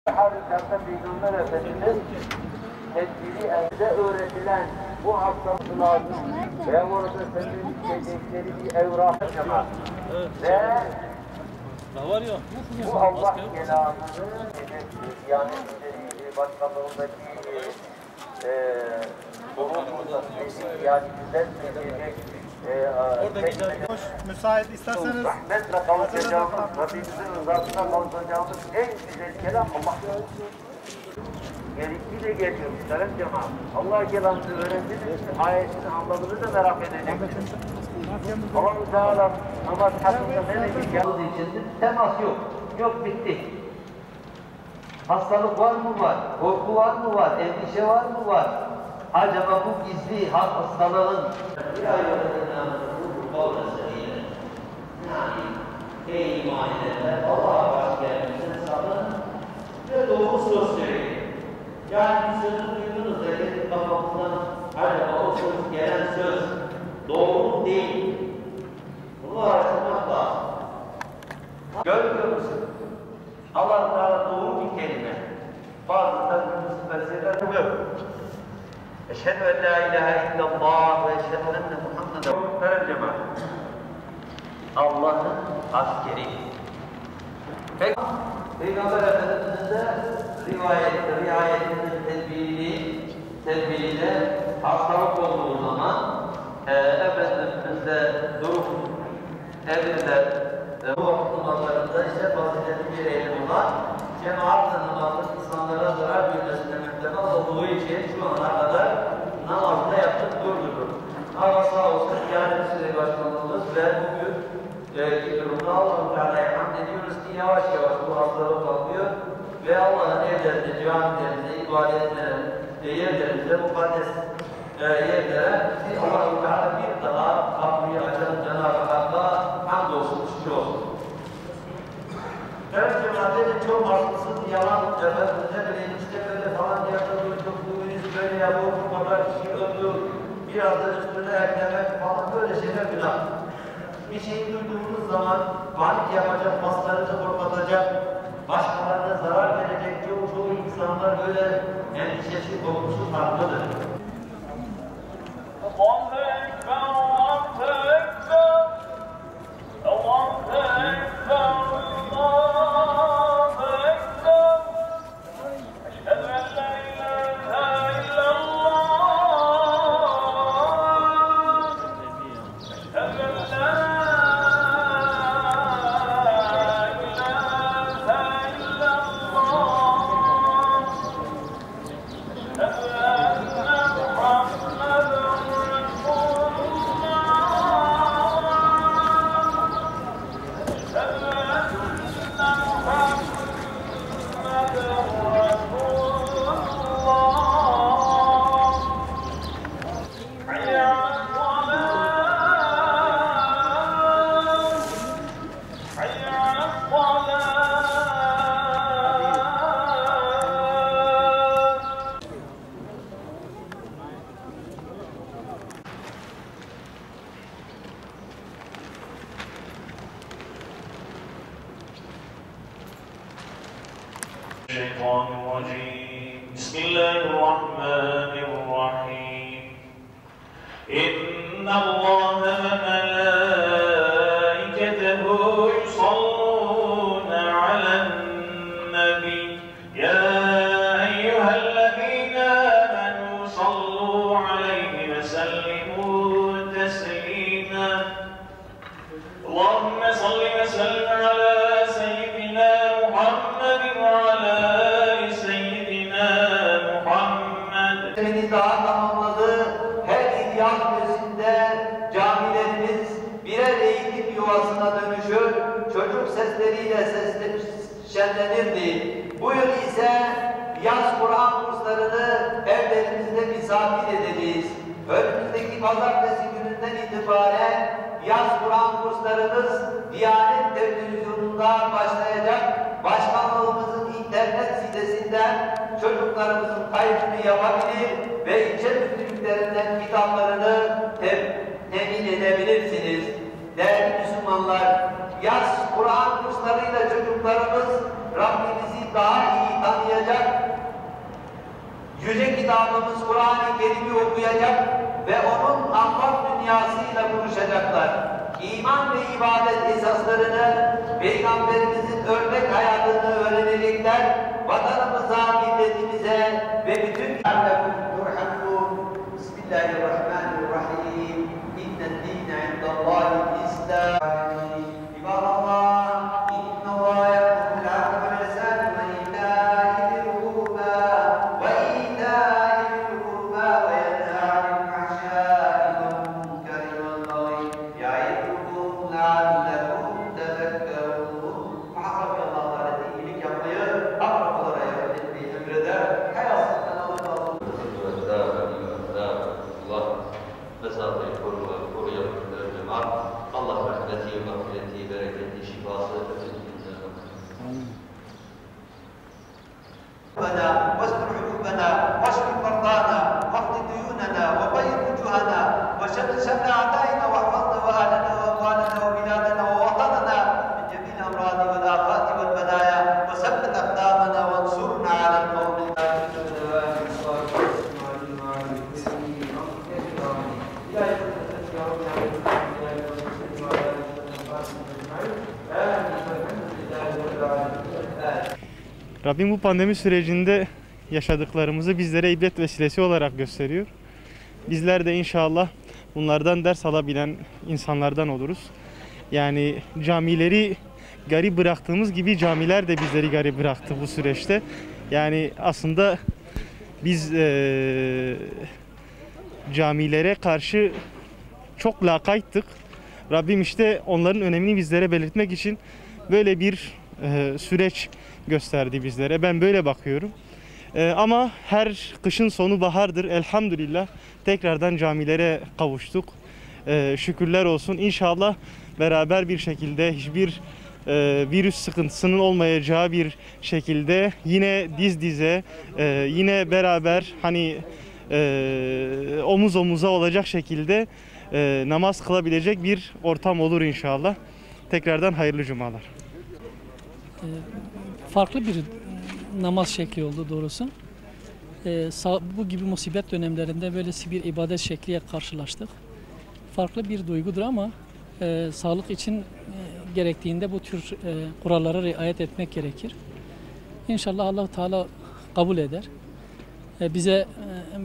Hariçten Peygamber Efendimiz tedbiri elde öğretilen bu hastalıklardır ve orada senin istedikleri bir evrak yapar. Ve bu Allah kelamını Diyanet İşleri Başkanlığındaki sorumluluğunda yani düzeltmeyecek müsait isterseniz rahmetle kavuşacağımız, Rabbimizin rızasına kavuşacağımız en güzel kelam Allah'tır. Gerekli de geliyor muhterem cemaat. Allah kelamını öğrendiniz, ayetinin anlamını da merak edeceksiniz. Allah-u Teala namaz hakkında ne demek yaptığı için temas yok. Yok, bitti. Hastalık var mı var? Korku var mı var? Endişe var mı var? Acaba bu gizli hastalığın bir ey iman edenler, Allah'a baş gelmesine sakın ve doğru söz söyleyin. Yani bir sözü duydunuz da gelip kafamızdan acaba o söz, gelen söz doğru değil. Bunu araştırmak lazım. Görmüyor musun? Allah Teala doğru bir kelime. Bazı tanrımızı meseleler yok. Eşhedü en la ilahe illallah ve eşhedü enne Muhammeden muhterem cemaat. Allah'ın askeri. Peki, Peygamber Efendimiz'in de riayetinin tedbiriyle hastalık olduğu zaman Efendimiz de durup evinde bu namazlarında işte faziletli bir eylem olan cemaat namazı insanlara zarar vermesine muhtemel olduğu için şu ana kadar namazda yaptık durdurur. Ama sağ olsun Diyanet İşleri Başkanlığımız ve bugün durumda Allah-u Teala'ya hamd ediyoruz ki yavaş yavaş bu hastalık kalkıyor ve Allah'ın evlerinde, camilerinde, ibadetlerinde, yerlerinde, mukaddes yerlere Allah-u Teala bir daha kapıyı açan Cenab-ı Hakk'a hamdolsun, şükür olsun. Ben cemaatleri çok haklısın, yalan efendim, ne bileyim işte böyle falan yapılıyor, çok duyuyuz, böyle yapıyor, bu kadar kişi öldü, biraz da üstüne eklemek falan böyle şeyler günah. Bir şeyi duyduğumuz zaman panik yapacak, paslarını korkutacak, başkalarına zarar verecek çoğu insanlar böyle endişesi, korkusu farklıdır. Allahu Ekber, Allahu Ekber, Allahu Ekber, Allahu Ekber. Eşhedü en la ilahe illallah. Eşhedü en la الشيطان الرجيم بسم الله الرحمن الرحيم إن الله وملائكته يصلون على النبي يا أيها الذين آمنوا صلوا عليه وسلموا تسليما اللهم صل وسلم على سيدنا محمد وعلى Seni daha tamamladı. Her ihtiyaç müzesinde camilerimiz birer eğitim yuvasına dönüşür, çocuk sesleriyle şenlenirdi. Bu yıl ise yaz Kur'an kurslarını evlerimizde misafir edeceğiz. Önümüzdeki pazartesi gününden itibaren yaz Kur'an kurslarımız Diyanet Televizyonunda başlayacak. Başkanlığımızın internet sitesinden çocuklarımızın kaydını yapabilir ve ilçe müftülüklerinden kitaplarını temin edebilirsiniz. Değerli Müslümanlar, yaz Kur'an kurslarıyla çocuklarımız Rabbimizi daha iyi tanıyacak. Yüce kitabımız Kur'an-ı Kerim'i okuyacak ve onun ahvak dünyasıyla buluşacaklar. İman ve ibadet esaslarını, Peygamberimizin örnek hayatını öğrenecekler. Vatanımıza, milletimize ve bütün Bismillahirrahmanirrahim. İnned dîne indallâhil İslam. İbadallah, innallâhe ya'muru bil-'adli vel-ihsân ve îtâ'i zil-qurba ve îtâ'i zil-qurba ve yenhâ 'anil fahşâ'i vel-munkari vel-bagî ya'idukum le'allekum tezekkerûn. Muhakkak Allah Teala iyilik yapmayı, akrabalara yardım etmeyi emreder. Hayatından Allah mesafeyi koruyalım. Allah rahmeti, mağfireti, bereketi, şifası ربنا واستر عيوبنا واشف مرضانا واقض ديوننا وبيض وجوهنا وشتت شمل اعدائنا واحفظنا واهلنا واقوالنا وبلادنا ووطننا من جميع الامراض والافات والبلايا وثبت اقدامنا وانصرنا على القوم Rabbim bu pandemi sürecinde yaşadıklarımızı bizlere ibret vesilesi olarak gösteriyor. Bizler de inşallah bunlardan ders alabilen insanlardan oluruz. Yani camileri garip bıraktığımız gibi camiler de bizleri garip bıraktı bu süreçte. Yani aslında biz camilere karşı çok lakayttık. Rabbim işte onların önemini bizlere belirtmek için böyle bir süreç gösterdi bizlere. Ben böyle bakıyorum. Ama her kışın sonu bahardır. Elhamdülillah tekrardan camilere kavuştuk. Şükürler olsun. İnşallah beraber bir şekilde hiçbir virüs sıkıntısının olmayacağı bir şekilde yine diz dize, yine beraber hani omuz omuza olacak şekilde namaz kılabilecek bir ortam olur inşallah. Tekrardan hayırlı cumalar. Farklı bir namaz şekli oldu doğrusu. Bu gibi musibet dönemlerinde böylesi bir ibadet şekliyle karşılaştık. Farklı bir duygudur ama sağlık için gerektiğinde bu tür kurallara riayet etmek gerekir. İnşallah Allah Teala kabul eder.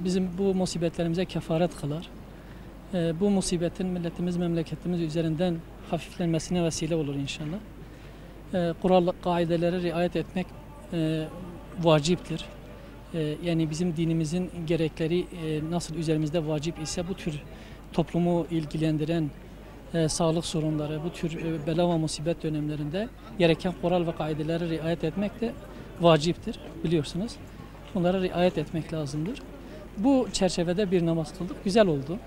Bizim bu musibetlerimize kefaret kılar. Bu musibetin milletimiz, memleketimiz üzerinden hafiflenmesine vesile olur inşallah. Kural kaidelere riayet etmek vaciptir. Yani bizim dinimizin gerekleri nasıl üzerimizde vacip ise bu tür toplumu ilgilendiren sağlık sorunları, bu tür bela ve musibet dönemlerinde gereken kural ve kaidelere riayet etmek de vaciptir biliyorsunuz. Bunlara riayet etmek lazımdır. Bu çerçevede bir namaz kıldık. Güzel oldu.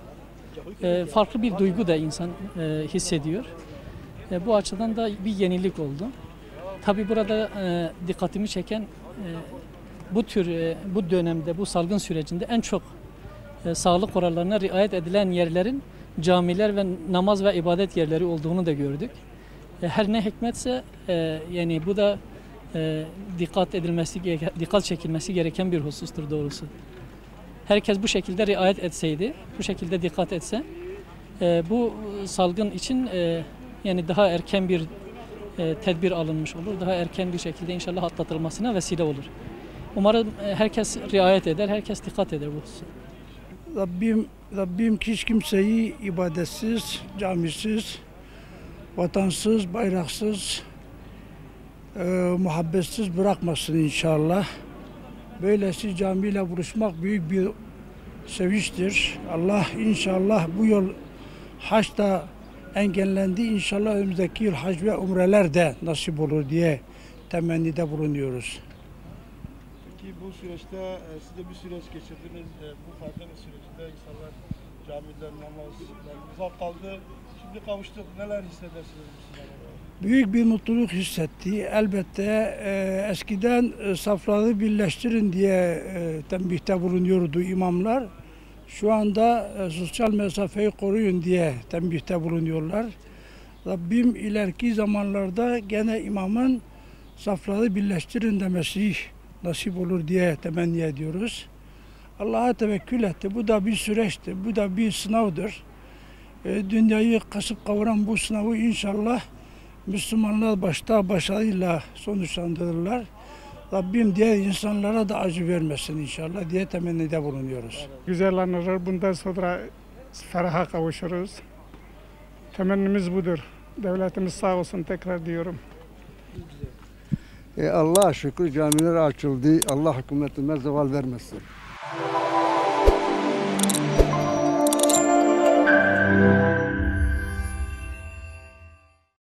Farklı bir duygu da insan hissediyor. Bu açıdan da bir yenilik oldu. Tabii burada dikkatimi çeken bu dönemde, bu salgın sürecinde en çok sağlık kurallarına riayet edilen yerlerin camiler ve namaz ve ibadet yerleri olduğunu da gördük. Her ne hikmetse yani bu da dikkat çekilmesi gereken bir husustur doğrusu. Herkes bu şekilde riayet etseydi, bu şekilde dikkat etse bu salgın için yani daha erken bir tedbir alınmış olur. Daha erken bir şekilde inşallah atlatılmasına vesile olur. Umarım herkes riayet eder, herkes dikkat eder bu hususa. Rabbim hiç kimseyi ibadetsiz, camisiz, vatansız, bayraksız, muhabbetsiz bırakmasın inşallah. Böylesi camiyle buluşmak büyük bir sevinçtir. Allah inşallah bu yol haçta engellendi. İnşallah önümüzdeki yıl hac ve umreler de nasip olur diye temennide bulunuyoruz. Peki bu süreçte siz de bir süreç geçirdiniz. Bu pandemi sürecinde insanlar camiler, namazlar uzak kaldı. Şimdi kavuştuk. Neler hissedersiniz bu sınavda? Büyük bir mutluluk hissetti. Elbette eskiden safları birleştirin diye tembihte bulunuyordu imamlar. Şu anda sosyal mesafeyi koruyun diye tembihte bulunuyorlar. Rabbim ileriki zamanlarda gene imamın safları birleştirin demesi nasip olur diye temenni ediyoruz. Allah'a tevekkül etti. Bu da bir süreçtir. Bu da bir sınavdır. Dünyayı kasıp kavuran bu sınavı inşallah Müslümanlar başta başarıyla sonuçlandırırlar. Rabbim diğer insanlara da acı vermesin inşallah diye temennide bulunuyoruz. Güzel anılır. Bundan sonra feraha kavuşuruz. Temennimiz budur. Devletimiz sağ olsun tekrar diyorum. Allah'a şükür camiler açıldı. Allah hükümetime zeval vermesin.